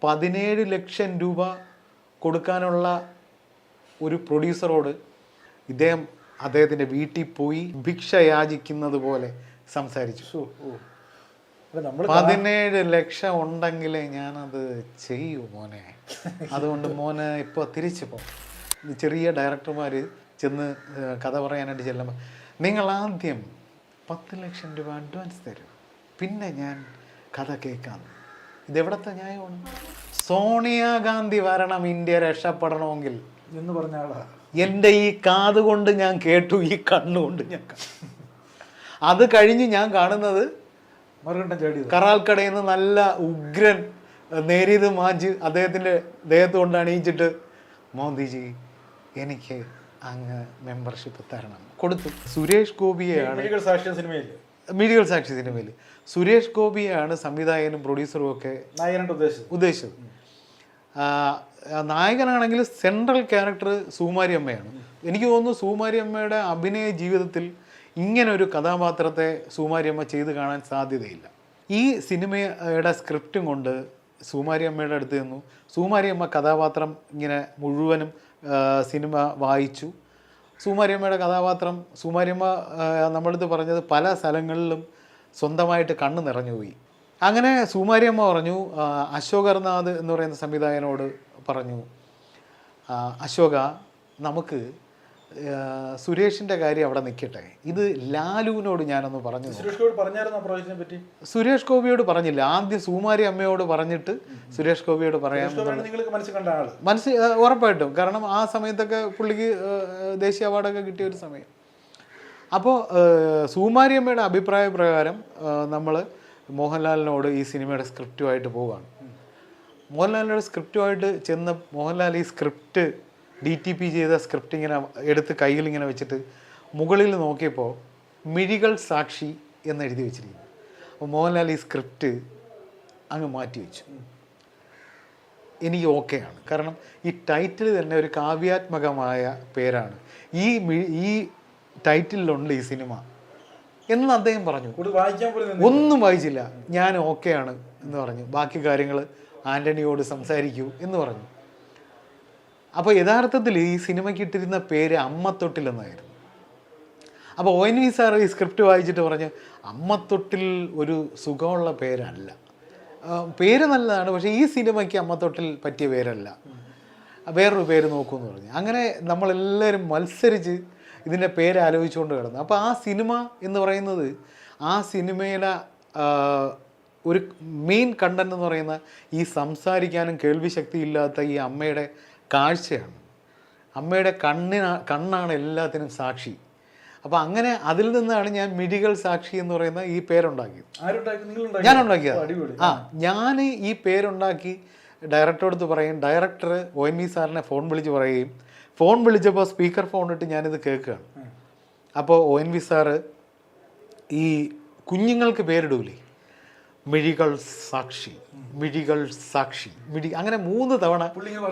17 ലക്ഷം രൂപ കൊടുക്കാനുള്ള ഒരു പ്രൊഡ്യൂസറോട് ഇദ്ദേഹം അദ്ദേഹത്തിൻ്റെ വീട്ടിൽ പോയി ഭിക്ഷ യാചിക്കുന്നത് പോലെ സംസാരിച്ചു. 17 ലക്ഷം ഉണ്ടെങ്കിലേ ഞാനത് ചെയ്യൂ മോനെ, അതുകൊണ്ട് മോനെ ഇപ്പോൾ തിരിച്ചു പോകും. ചെറിയ ഡയറക്ടർമാർ ചെന്ന് കഥ പറയാനായിട്ട് ചെല്ലുമ്പോൾ നിങ്ങൾ ആദ്യം 10 ലക്ഷം രൂപ അഡ്വാൻസ് തരും, പിന്നെ ഞാൻ കഥ കേൾക്കാം. ഇതെവിടത്തെ ന്യായമാണ്? സോണിയാഗാന്ധി വരണം ഇന്ത്യ രക്ഷപ്പെടണമെങ്കിൽ എന്ന് പറഞ്ഞ ആളാ. എൻ്റെ ഈ കാത് കൊണ്ട് ഞാൻ കേട്ടു, ഈ കണ്ണുകൊണ്ട് ഞാൻ അത് കഴിഞ്ഞ് ഞാൻ കാണുന്നത് കറാൽക്കടയിൽ നിന്ന് നല്ല ഉഗ്രൻ നേരിയത് മാഞ്ച് അദ്ദേഹത്തിൻ്റെ ദേഹത്ത് കൊണ്ട് അണിയിച്ചിട്ട് മോദിജി എനിക്ക് അങ്ങ് മെമ്പർഷിപ്പ് തരണം കൊടുത്തു. സുരേഷ് ഗോപിയെയാണ് മിഴികൾ സാക്ഷി സിനിമയിൽ സുരേഷ് ഗോപിയാണ് സംവിധായകനും പ്രൊഡ്യൂസറും ഒക്കെ ഉദ്ദേശിച്ചത്. നായകനാണെങ്കിൽ സെൻട്രൽ ക്യാരക്ടർ സുകുമാരി അമ്മയാണ്. എനിക്ക് തോന്നുന്നു സുകുമാരി അമ്മയുടെ അഭിനയ ജീവിതത്തിൽ ഇങ്ങനെ ഒരു കഥാപാത്രത്തെ സുകുമാരി അമ്മ ചെയ്ത് കാണാൻ സാധ്യതയില്ല. ഈ സിനിമയുടെ സ്ക്രിപ്റ്റും കൊണ്ട് സുകുമാരി അമ്മയുടെ അടുത്ത് നിന്നു. സുകുമാരി അമ്മ കഥാപാത്രം ഇങ്ങനെ മുഴുവനും സിനിമ വായിച്ചു. സുകുമാരി അമ്മയുടെ കഥാപാത്രം സുകുമാരി അമ്മ നമ്മളടുത്ത് പറഞ്ഞത് പല സ്ഥലങ്ങളിലും സ്വന്തമായിട്ട് കണ്ണ് നിറഞ്ഞുപോയി. അങ്ങനെ സുകുമാരി അമ്മ പറഞ്ഞു, അശോകർനാഥ് എന്ന് പറയുന്ന സംവിധായകനോട് പറഞ്ഞു, അശോക നമുക്ക് സുരേഷിൻ്റെ കാര്യം അവിടെ നിൽക്കട്ടെ, ഇത് ലാലുവിനോട് ഞാനൊന്ന് പറഞ്ഞു. സുരേഷ് ഗോപിയോട് പറഞ്ഞില്ല, ആദ്യം സുകുമാരി അമ്മയോട് പറഞ്ഞിട്ട് സുരേഷ് ഗോപിയോട് പറയാൻ മനസ്സിൽ ഉറപ്പായിട്ടും. കാരണം ആ സമയത്തൊക്കെ പുള്ളിക്ക് ദേശീയ അവാർഡൊക്കെ കിട്ടിയ ഒരു സമയം. അപ്പോൾ സുകുമാരി അമ്മയുടെ അഭിപ്രായ പ്രകാരം നമ്മൾ മോഹൻലാലിനോട് ഈ സിനിമയുടെ സ്ക്രിപ്റ്റുമായിട്ട് പോവുകയാണ്. മോഹൻലാലിനോട് സ്ക്രിപ്റ്റുമായിട്ട് ചെന്ന് മോഹൻലാൽ ഈ സ്ക്രിപ്റ്റ് DTP ചെയ്ത സ്ക്രിപ്റ്റ് ഇങ്ങനെ എടുത്ത് കയ്യിൽ ഇങ്ങനെ വെച്ചിട്ട് മുകളിൽ നോക്കിയപ്പോൾ മിഴികൾ സാക്ഷി എന്ന് എഴുതി വെച്ചിരിക്കുന്നു. അപ്പോൾ മോഹൻലാൽ ഈ സ്ക്രിപ്റ്റ് അങ്ങ് മാറ്റി വെച്ചു. എനിക്ക് ഓക്കെയാണ്, കാരണം ഈ ടൈറ്റിൽ തന്നെ ഒരു കാവ്യാത്മകമായ പേരാണ്. ഈ ടൈറ്റിലുണ്ട് ഈ സിനിമ എന്ന് അദ്ദേഹം പറഞ്ഞു. ഒന്നും വായിച്ചില്ല, ഞാൻ ഓക്കെയാണ് എന്ന് പറഞ്ഞു. ബാക്കി കാര്യങ്ങൾ ആൻ്റണിയോട് സംസാരിക്കൂ എന്ന് പറഞ്ഞു. അപ്പോൾ യഥാർത്ഥത്തിൽ ഈ സിനിമയ്ക്ക് ഇട്ടിരുന്ന പേര് അമ്മത്തൊട്ടിൽ എന്നായിരുന്നു. അപ്പോൾ ONV സാർ ഈ സ്ക്രിപ്റ്റ് വായിച്ചിട്ട് പറഞ്ഞു, അമ്മത്തൊട്ടിൽ ഒരു സുഖമുള്ള പേരല്ല, പേര് നല്ലതാണ്, പക്ഷേ ഈ സിനിമയ്ക്ക് അമ്മത്തൊട്ടിൽ പറ്റിയ പേരല്ല, വേറൊരു പേര് നോക്കുമെന്ന് പറഞ്ഞു. അങ്ങനെ നമ്മളെല്ലാവരും മത്സരിച്ച് ഇതിൻ്റെ പേര് ആലോചിച്ചുകൊണ്ട് കിടന്നു. അപ്പോൾ ആ സിനിമ എന്ന് പറയുന്നത്, ആ സിനിമയുടെ ഒരു മെയിൻ കണ്ടന്റ് എന്ന് പറയുന്ന ഈ സംസാരിക്കാനും കേൾവി ശക്തി ഇല്ലാത്ത ഈ അമ്മയുടെ കാഴ്ചയാണ്. അമ്മയുടെ കണ്ണാണ് എല്ലാത്തിനും സാക്ഷി. അപ്പോൾ അങ്ങനെ അതിൽ നിന്നാണ് ഞാൻ മിഴികൾ സാക്ഷി എന്ന് പറയുന്ന ഈ പേരുണ്ടാക്കിയത്. ഞാൻ ഉണ്ടാക്കിയത്. ഞാൻ ഈ പേരുണ്ടാക്കി ഡയറക്ടറോട് പറയും. ഡയറക്ടർ ONV സാറിനെ ഫോൺ വിളിച്ച് പറയുകയും, ഫോൺ വിളിച്ചപ്പോൾ സ്പീക്കർ ഫോൺ ഇട്ട് ഞാനിത് കേൾക്കുകയാണ്. അപ്പോൾ ONV സാറ് ഈ കുഞ്ഞുങ്ങൾക്ക് പേരിടൂലേ, മിഴികൾ സാക്ഷി, മിഴികൾ സാക്ഷി, അങ്ങനെ 3 തവണ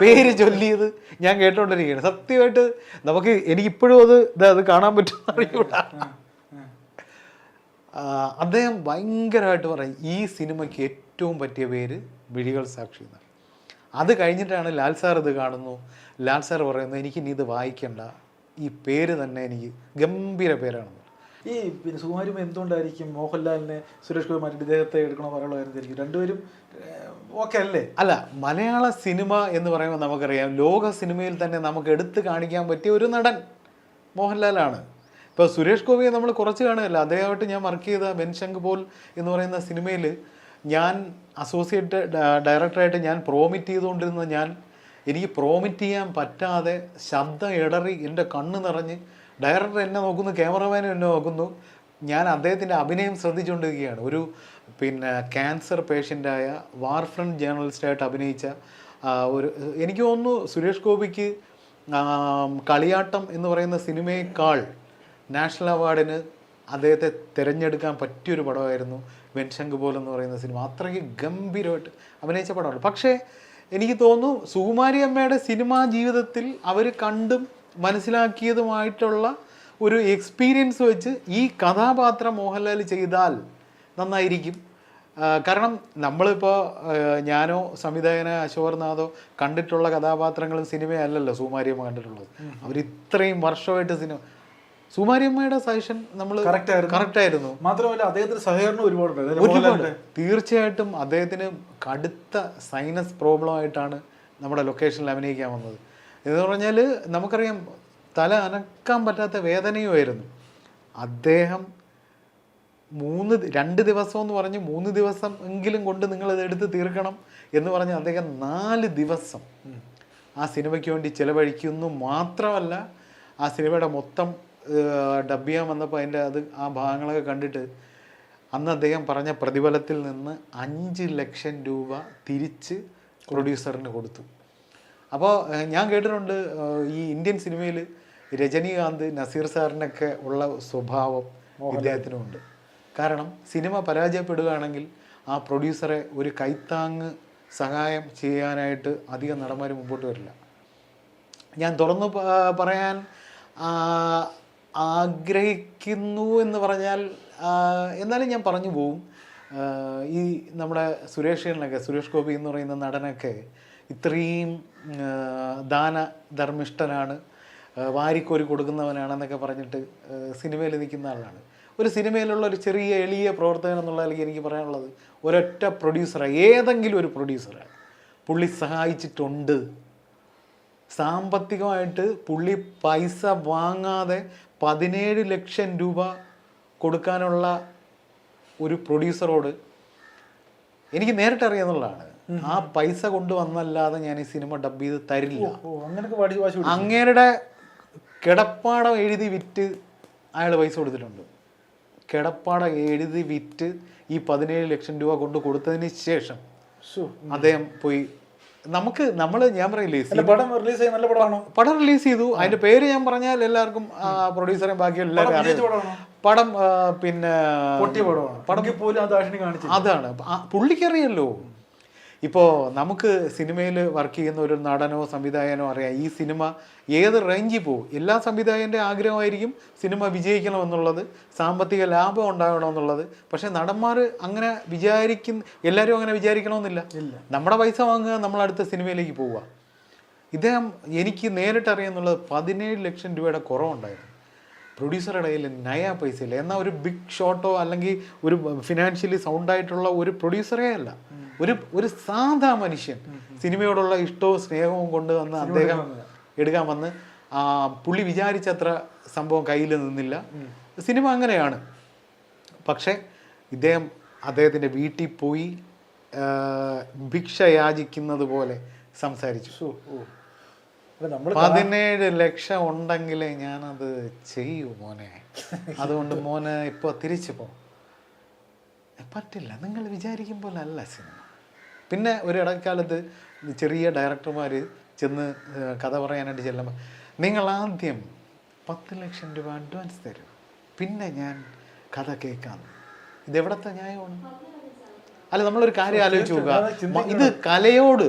പേര് ചൊല്ലിയത് ഞാൻ കേട്ടോണ്ടിരിക്കുകയാണ്. സത്യമായിട്ട് എനിക്കിപ്പോഴും അത് കാണാൻ പറ്റുമെന്ന് അറിയൂടാ. അദ്ദേഹം ഭയങ്കരമായിട്ട് പറയും, ഈ സിനിമയ്ക്ക് ഏറ്റവും പറ്റിയ പേര് മിഴികൾ സാക്ഷി എന്നാണ്. അത് കഴിഞ്ഞിട്ടാണ് ലാൽ സാർ ഇത് കാണുന്നു. ലാൽ സാർ പറയുന്നു, എനിക്കിനി ഇത് വായിക്കണ്ട, ഈ പേര് തന്നെ എനിക്ക് ഗംഭീര പേരാണെന്ന്. ഈ പിന്നെ സുകുമാരിയും എന്തുകൊണ്ടായിരിക്കും മോഹൻലാലിനെ സുരേഷ് ഗോപി മാറ്റി ഇദ്ദേഹത്തെ എടുക്കണോ പറയുള്ളതായിരിക്കും? രണ്ടുപേരും ഓക്കെ അല്ലേ? അല്ല, മലയാള സിനിമ എന്ന് പറയുമ്പോൾ നമുക്കറിയാം, ലോക സിനിമയിൽ തന്നെ നമുക്ക് എടുത്ത് കാണിക്കാൻ പറ്റിയ ഒരു നടൻ മോഹൻലാലാണ്. ഇപ്പോൾ സുരേഷ് ഗോപിയെ നമ്മൾ കുറച്ച് കാണുകയല്ല, അദ്ദേഹമായിട്ട് ഞാൻ വർക്ക് ചെയ്ത വെൻശങ്ക് പോൽ എന്ന് പറയുന്ന സിനിമയിൽ ഞാൻ അസോസിയേറ്റ് ഡയറക്ടറായിട്ട് ഞാൻ പ്രോമിറ്റ് ചെയ്തുകൊണ്ടിരുന്ന എനിക്ക് പ്രോമിറ്റ് ചെയ്യാൻ പറ്റാതെ ശബ്ദം ഇടറി എൻ്റെ കണ്ണ് നിറഞ്ഞ് ഡയറക്ടർ എന്നെ നോക്കുന്നു, ക്യാമറമാനും എന്നെ നോക്കുന്നു. ഞാൻ അദ്ദേഹത്തിൻ്റെ അഭിനയം ശ്രദ്ധിച്ചുകൊണ്ടിരിക്കുകയാണ്. ഒരു ക്യാൻസർ പേഷ്യൻ്റായ വാർ ഫ്രണ്ട് ജേർണലിസ്റ്റായിട്ട് അഭിനയിച്ച എനിക്ക് തോന്നുന്നു സുരേഷ് ഗോപിക്ക് കളിയാട്ടം എന്ന് പറയുന്ന സിനിമയേക്കാൾ നാഷണൽ അവാർഡിന് അദ്ദേഹത്തെ തിരഞ്ഞെടുക്കാൻ പറ്റിയൊരു പടമായിരുന്നു വെൻശങ്ക് പോൽ എന്ന് പറയുന്ന സിനിമ. അത്രയ്ക്ക് ഗംഭീരമായിട്ട് അഭിനയിച്ച പടമാണ്. പക്ഷേ എനിക്ക് തോന്നുന്നു സുകുമാരി അമ്മയുടെ സിനിമാ ജീവിതത്തിൽ അവർ കണ്ടും മനസ്സിലാക്കിയതുമായിട്ടുള്ള ഒരു എക്സ്പീരിയൻസ് വെച്ച് ഈ കഥാപാത്രം മോഹൻലാൽ ചെയ്താൽ നന്നായിരിക്കും കാരണം നമ്മളിപ്പോൾ ഞാനോ സംവിധായകനോ അശോകനാഥോ കണ്ടിട്ടുള്ള കഥാപാത്രങ്ങളും സിനിമയല്ലല്ലോ സുകുമാരിയമ്മ കണ്ടിട്ടുള്ളത്. അവർ ഇത്രയും വർഷമായിട്ട് സുകുമാരിയമ്മയുടെ സജഷൻ നമ്മൾ കറക്റ്റ് ആയിരുന്നു. മാത്രമല്ല അദ്ദേഹത്തിന് സഹകരണം ഒരുപാട്. തീർച്ചയായിട്ടും അദ്ദേഹത്തിന് കടുത്ത സൈനസ് പ്രോബ്ലം ആയിട്ടാണ് നമ്മുടെ ലൊക്കേഷനിൽ അഭിനയിക്കാൻ വന്നത്. എന്ന് പറഞ്ഞാൽ നമുക്കറിയാം തല അനക്കാൻ പറ്റാത്ത വേദനയുമായിരുന്നു. അദ്ദേഹം 2 ദിവസം എന്ന് പറഞ്ഞ് 3 ദിവസം എങ്കിലും കൊണ്ട് നിങ്ങളിത് എടുത്ത് തീർക്കണം എന്ന് പറഞ്ഞ് അദ്ദേഹം 4 ദിവസം ആ സിനിമയ്ക്ക് വേണ്ടി ചിലവഴിക്കുന്നു. മാത്രമല്ല ആ സിനിമയുടെ മൊത്തം ഡബ് ചെയ്യാൻ വന്നപ്പോൾ ആ ഭാഗങ്ങളൊക്കെ കണ്ടിട്ട് അന്ന് അദ്ദേഹം പറഞ്ഞ പ്രതിഫലത്തിൽ നിന്ന് 5 ലക്ഷം രൂപ തിരിച്ച് പ്രൊഡ്യൂസറിന് കൊടുത്തു. അപ്പോൾ ഞാൻ കേട്ടിട്ടുണ്ട് ഈ ഇന്ത്യൻ സിനിമയിൽ രജനീകാന്ത്, നസീർ സാറിനൊക്കെ ഉള്ള സ്വഭാവം ഇദ്ദേഹത്തിനുമുണ്ട്. കാരണം സിനിമ പരാജയപ്പെടുകയാണെങ്കിൽ ആ പ്രൊഡ്യൂസറെ ഒരു കൈത്താങ്ങ് സഹായം ചെയ്യാനായിട്ട് അധികം നടന്മാർ മുമ്പോട്ട് വരില്ല. ഞാൻ തുറന്നു പറയാൻ ആഗ്രഹിക്കുന്നു എന്ന് പറഞ്ഞാൽ എന്നാലും ഞാൻ പറഞ്ഞു പോവും. ഈ നമ്മുടെ സുരേഷ് ഗോപി എന്ന് പറയുന്ന നടനൊക്കെ ഇത്രയും ദാനധർമ്മിഷ്ഠനാണ്, വാരിക്കോരി കൊടുക്കുന്നവനാണെന്നൊക്കെ പറഞ്ഞിട്ട് സിനിമയിൽ നിൽക്കുന്ന ആളാണ്. ഒരു സിനിമയിലുള്ള ഒരു ചെറിയ എളിയ പ്രവർത്തകൻ എന്നുള്ള അല്ലെങ്കിൽ എനിക്ക് പറയാനുള്ളത് ഒരൊറ്റ പ്രൊഡ്യൂസറെ, ഏതെങ്കിലും ഒരു പ്രൊഡ്യൂസറെ പുള്ളി സഹായിച്ചിട്ടുണ്ട്. സാമ്പത്തികമായിട്ട് പുള്ളി പൈസ വാങ്ങാതെ 17 ലക്ഷം രൂപ കൊടുക്കാനുള്ള ഒരു പ്രൊഡ്യൂസറോട് എനിക്ക് നേരിട്ട് അറിയാന്നുള്ളതാണ്. ആ പൈസ കൊണ്ടുവന്നല്ലാതെ ഞാൻ ഈ സിനിമ ഡബ് ചെയ്ത് തരില്ല. അങ്ങേരുടെ കിടപ്പാടം എഴുതി വിറ്റ് അയാൾ പൈസ കൊടുത്തിട്ടുണ്ട്. കിടപ്പാടം എഴുതി വിറ്റ് ഈ 17 ലക്ഷം രൂപ കൊണ്ട് കൊടുത്തതിന് ശേഷം അദ്ദേഹം പോയി ഞാൻ പറയില്ലേ പടം റിലീസ് ചെയ്തു. അതിന്റെ പേര് ഞാൻ പറഞ്ഞാൽ എല്ലാവർക്കും പ്രൊഡ്യൂസറെ ബാക്കി എല്ലാവരും അറിയാം. പടം പിന്നെ അതാണ് പുള്ളിക്കറിയല്ലോ. ഇപ്പോൾ നമുക്ക് സിനിമയിൽ വർക്ക് ചെയ്യുന്ന ഒരു നടനോ സംവിധായകനോ അറിയാം ഈ സിനിമ ഏത് റേഞ്ചിൽ പോകും. എല്ലാ സംവിധായകൻ്റെ ആഗ്രഹമായിരിക്കും സിനിമ വിജയിക്കണമെന്നുള്ളത്, സാമ്പത്തിക ലാഭം ഉണ്ടാകണമെന്നുള്ളത്. പക്ഷേ നടന്മാർ അങ്ങനെ എല്ലാവരും അങ്ങനെ വിചാരിക്കണമെന്നില്ല. നമ്മുടെ പൈസ വാങ്ങുക, നമ്മളടുത്ത സിനിമയിലേക്ക് പോവുക. ഇദ്ദേഹം എനിക്ക് നേരിട്ട് അറിയാമെന്നുള്ളത് 17 ലക്ഷം രൂപയുടെ കുറവുണ്ടായിരുന്നു. പ്രൊഡ്യൂസറുടെ കയ്യിൽ നയ പൈസ ഇല്ല. എന്നാൽ ഒരു ബിഗ് ഷോട്ടോ അല്ലെങ്കിൽ ഒരു ഫിനാൻഷ്യലി സൗണ്ടായിട്ടുള്ള ഒരു പ്രൊഡ്യൂസറേ അല്ല, ഒരു സാധാ മനുഷ്യൻ സിനിമയോടുള്ള ഇഷ്ടവും സ്നേഹവും കൊണ്ട് വന്ന് അദ്ദേഹം എടുക്കാൻ വന്ന് പുള്ളി വിചാരിച്ചത്ര സംഭവം കയ്യിൽ നിന്നില്ല. സിനിമ അങ്ങനെയാണ്. പക്ഷേ അദ്ദേഹത്തിൻ്റെ വീട്ടിൽ പോയി ഭിക്ഷ യാചിക്കുന്നത് പോലെ സംസാരിച്ചു. 17 ലക്ഷം ഉണ്ടെങ്കിലേ ഞാനത് ചെയ്യൂ മോനെ, അതുകൊണ്ട് മോനെ ഇപ്പോൾ തിരിച്ചു പോ. പറ്റില്ല, നിങ്ങൾ വിചാരിക്കും പോലെ അല്ല സിനിമ. പിന്നെ ഒരു ഇടക്കാലത്ത് ചെറിയ ഡയറക്ടർമാർ ചെന്ന് കഥ പറയാനായിട്ട് ചെല്ലുമ്പോൾ നിങ്ങൾ ആദ്യം 10 ലക്ഷം രൂപ അഡ്വാൻസ് തരും, പിന്നെ ഞാൻ കഥ കേൾക്കാം. ഇതെവിടത്തെ ന്യായമാണ്? അല്ല, നമ്മളൊരു കാര്യം ആലോചിച്ച് നോക്കുക. ഇത് കലയോട്,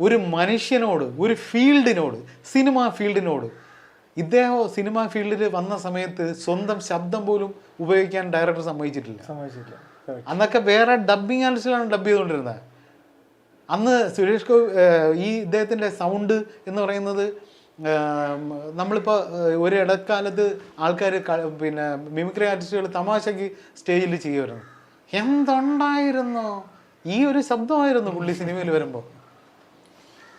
ഒരു മനുഷ്യനോട്, ഒരു ഫീൽഡിനോട്, സിനിമാ ഫീൽഡിനോട്, ഇദ്ദേഹം സിനിമാ ഫീൽഡിൽ വന്ന സമയത്ത് സ്വന്തം ശബ്ദം പോലും ഉപയോഗിക്കാൻ ഡയറക്ടർ സമ്മതിച്ചിട്ടില്ല. അന്നൊക്കെ വേറെ ഡബ്ബിങ് ആർട്ടിസ്റ്റിലാണ് ഡബ് ചെയ്തുകൊണ്ടിരുന്നത്. അന്ന് സുരേഷ് ഗോപി ഇദ്ദേഹത്തിൻ്റെ സൗണ്ട് എന്ന് പറയുന്നത് നമ്മളിപ്പോൾ ഒരു ഇടക്കാലത്ത് ആൾക്കാർ പിന്നെ മിമിക്രി ആർട്ടിസ്റ്റുകൾ തമാശയ്ക്ക് സ്റ്റേജിൽ ചെയ്യുമായിരുന്നു. എന്തുണ്ടായിരുന്നു, ഈ ഒരു ശബ്ദമായിരുന്നു പുള്ളി സിനിമയിൽ വരുമ്പോൾ.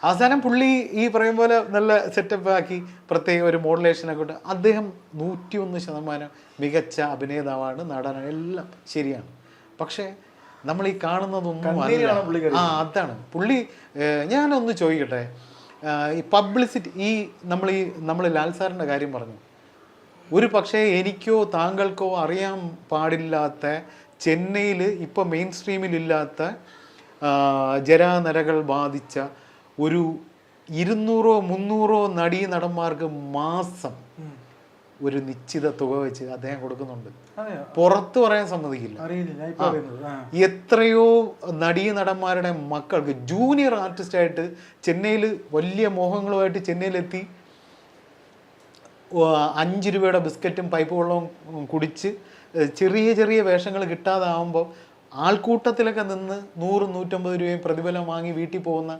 അവസാനം പുള്ളി ഈ പറയും പോലെ നല്ല സെറ്റപ്പ് ആക്കി പ്രത്യേക ഒരു മോഡുലേഷനൊക്കെ ഉണ്ട്. അദ്ദേഹം 101% മികച്ച അഭിനേതാവാണ്, നടനാണ്, എല്ലാം ശരിയാണ്. പക്ഷേ നമ്മൾ ഈ കാണുന്നതൊന്നും അതാണ് പുള്ളി. ഞാനൊന്ന് ചോദിക്കട്ടെ, ഈ പബ്ലിസിറ്റി, നമ്മൾ ലാൽ സാറിൻ്റെ കാര്യം പറഞ്ഞു. ഒരു പക്ഷേ എനിക്കോ താങ്കൾക്കോ അറിയാൻ പാടില്ലാത്ത, ചെന്നൈയിൽ ഇപ്പോൾ മെയിൻ സ്ട്രീമിലില്ലാത്ത ജരാനരകൾ ബാധിച്ച ഒരു 200-300 നടന്മാർക്ക് മാസം ഒരു നിശ്ചിത തുക വെച്ച് അദ്ദേഹം കൊടുക്കുന്നുണ്ട്. പുറത്ത് പറയാൻ സമ്മതിക്കില്ല. എത്രയോ നടന്മാരുടെ മക്കൾക്ക് ജൂനിയർ ആർട്ടിസ്റ്റായിട്ട് ചെന്നൈയിൽ വലിയ മോഹങ്ങളുമായിട്ട് ചെന്നൈയിലെത്തി 5 രൂപയുടെ ബിസ്ക്കറ്റും പൈപ്പ് വെള്ളവും കുടിച്ച് ചെറിയ ചെറിയ വേഷങ്ങൾ കിട്ടാതാവുമ്പോൾ ആൾക്കൂട്ടത്തിലൊക്കെ നിന്ന് 100-150 രൂപയും പ്രതിഫലം വാങ്ങി വീട്ടിൽ പോകുന്ന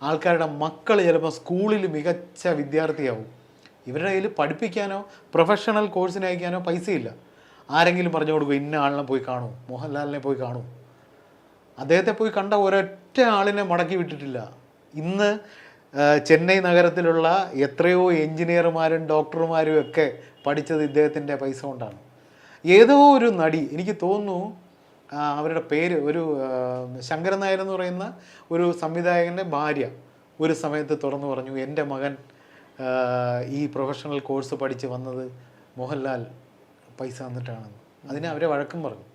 ആൾക്കാരുടെ മക്കൾ ചിലപ്പോൾ സ്കൂളിൽ മികച്ച വിദ്യാർത്ഥിയാവും. ഇവരുടെ കയ്യിൽ പഠിപ്പിക്കാനോ പ്രൊഫഷണൽ കോഴ്സിന് അയക്കാനോ പൈസയില്ല. ആരെങ്കിലും പറഞ്ഞു കൊടുക്കും, ഇന്ന ആളിനെ പോയി കാണൂ, മോഹൻലാലിനെ പോയി കാണൂ. അദ്ദേഹത്തെ പോയി കണ്ട ഒരൊറ്റ ആളിനെ മടക്കി വിട്ടിട്ടില്ല. ഇന്ന് ചെന്നൈ നഗരത്തിലുള്ള എത്രയോ എൻജിനീയർമാരും ഡോക്ടർമാരും ഒക്കെ പഠിച്ചത് ഇദ്ദേഹത്തിൻ്റെ പൈസ കൊണ്ടാണ്. ഏതോ ഒരു നടി, എനിക്ക് തോന്നുന്നു അവരുടെ പേര്, ഒരു ശങ്കരൻ നായർ എന്ന് പറയുന്ന ഒരു സംവിധായകൻ്റെ ഭാര്യ ഒരു സമയത്ത് തുറന്നു പറഞ്ഞു, എൻ്റെ മകൻ ഈ പ്രൊഫഷണൽ കോഴ്സ് പഠിച്ച് വന്നത് മോഹൻലാൽ പൈസ തന്നിട്ടാണെന്ന്. അതിനെ അവരെ വഴക്കം പറഞ്ഞു.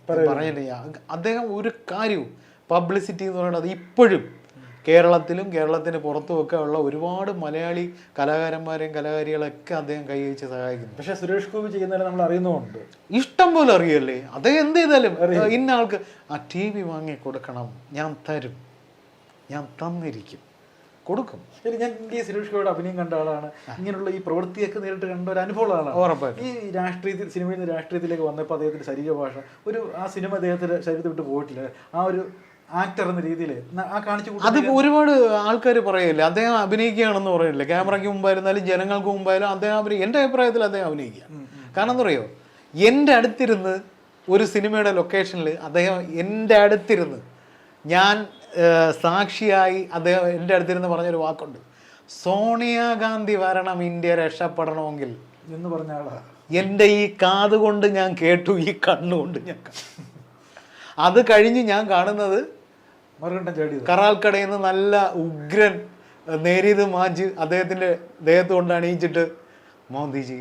പറഞ്ഞില്ല. അദ്ദേഹം ഒരു കാര്യവും, പബ്ലിസിറ്റി എന്ന് പറയുന്നത് ഇപ്പോഴും കേരളത്തിലും കേരളത്തിന് പുറത്തുമൊക്കെ ഉള്ള ഒരുപാട് മലയാളി കലാകാരന്മാരെയും കലാകാരികളൊക്കെ അദ്ദേഹം കൈവച്ച് സഹായിക്കുന്നു. പക്ഷേ സുരേഷ് ഗോപി ചെയ്യുന്നതിന് നമ്മൾ അറിയുന്നുമുണ്ട്, ഇഷ്ടം പോലെ അറിയല്ലേ. അദ്ദേഹം എന്ത് ചെയ്താലും ഇന്ന ആൾക്ക് TV വാങ്ങി കൊടുക്കണം, ഞാൻ തരും, ഞാൻ തന്നിരിക്കും, കൊടുക്കും. ശരി, ഞാൻ ഈ സുരേഷ് ഗോപിയുടെ അഭിനയം കണ്ട ആളാണ്. ഇങ്ങനെയുള്ള ഈ പ്രവൃത്തിയൊക്കെ നേരിട്ട് കണ്ട ഒരു അനുഭവമുള്ള ആളാണ്. ഉറപ്പായിട്ടും. ഈ രാഷ്ട്രീയത്തിൽ, സിനിമയിൽ നിന്ന് രാഷ്ട്രീയത്തിലേക്ക് വന്നപ്പോൾ അദ്ദേഹത്തിന്റെ ശരീരഭാഷ, ആ സിനിമ അദ്ദേഹത്തിന്റെ ശരീരത്തിൽ വിട്ട് പോയിട്ടില്ല. ആ ഒരു ആക്ടർ എന്ന രീതിയിൽ ആ കാണിച്ചു. അത് ഒരുപാട് ആൾക്കാർ പറയില്ല, അദ്ദേഹം അഭിനയിക്കുകയാണെന്ന് പറയില്ല. ക്യാമറയ്ക്ക് മുമ്പായിരുന്നാലും ജനങ്ങൾക്ക് മുമ്പായാലും അദ്ദേഹം എൻ്റെ അഭിപ്രായത്തിൽ അദ്ദേഹം അഭിനയിക്കുക. കാരണം എന്താ പറയുക, എൻ്റെ അടുത്തിരുന്ന് ഒരു സിനിമയുടെ ലൊക്കേഷനിൽ അദ്ദേഹം എൻ്റെ അടുത്തിരുന്ന്, ഞാൻ സാക്ഷിയായി അദ്ദേഹം എൻ്റെ അടുത്തിരുന്ന് പറഞ്ഞൊരു വാക്കുണ്ട്, സോണിയാഗാന്ധി വരണം, ഇന്ത്യ രക്ഷപ്പെടണമെങ്കിൽ എന്ന് പറഞ്ഞ ആളാ. എൻ്റെ ഈ കാതുകൊണ്ട് ഞാൻ കേട്ടു, ഈ കണ്ണുകൊണ്ട് ഞാൻ അത് കഴിഞ്ഞ് ഞാൻ കാണുന്നത് കറാൽക്കടയിൽ നിന്ന് നല്ല ഉഗ്രൻ നേരിയത് മാഞ്ച് അദ്ദേഹത്തിൻ്റെ ദേഹത്ത് കൊണ്ട് അണിയിച്ചിട്ട്, മോദിജി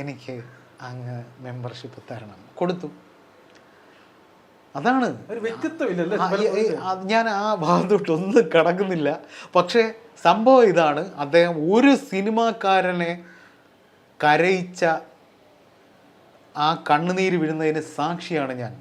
എനിക്ക് അങ്ങ് മെമ്പർഷിപ്പ് തരണം, കൊടുത്തു. അതാണ് ഞാൻ ആ ഭാഗത്തോട്ടൊന്നും കടക്കുന്നില്ല. പക്ഷേ സംഭവം ഇതാണ്, അദ്ദേഹം ഒരു സിനിമാക്കാരനെ കരയിച്ച ആ കണ്ണുനീര് വീഴുന്നതിന് സാക്ഷിയാണ് ഞാൻ.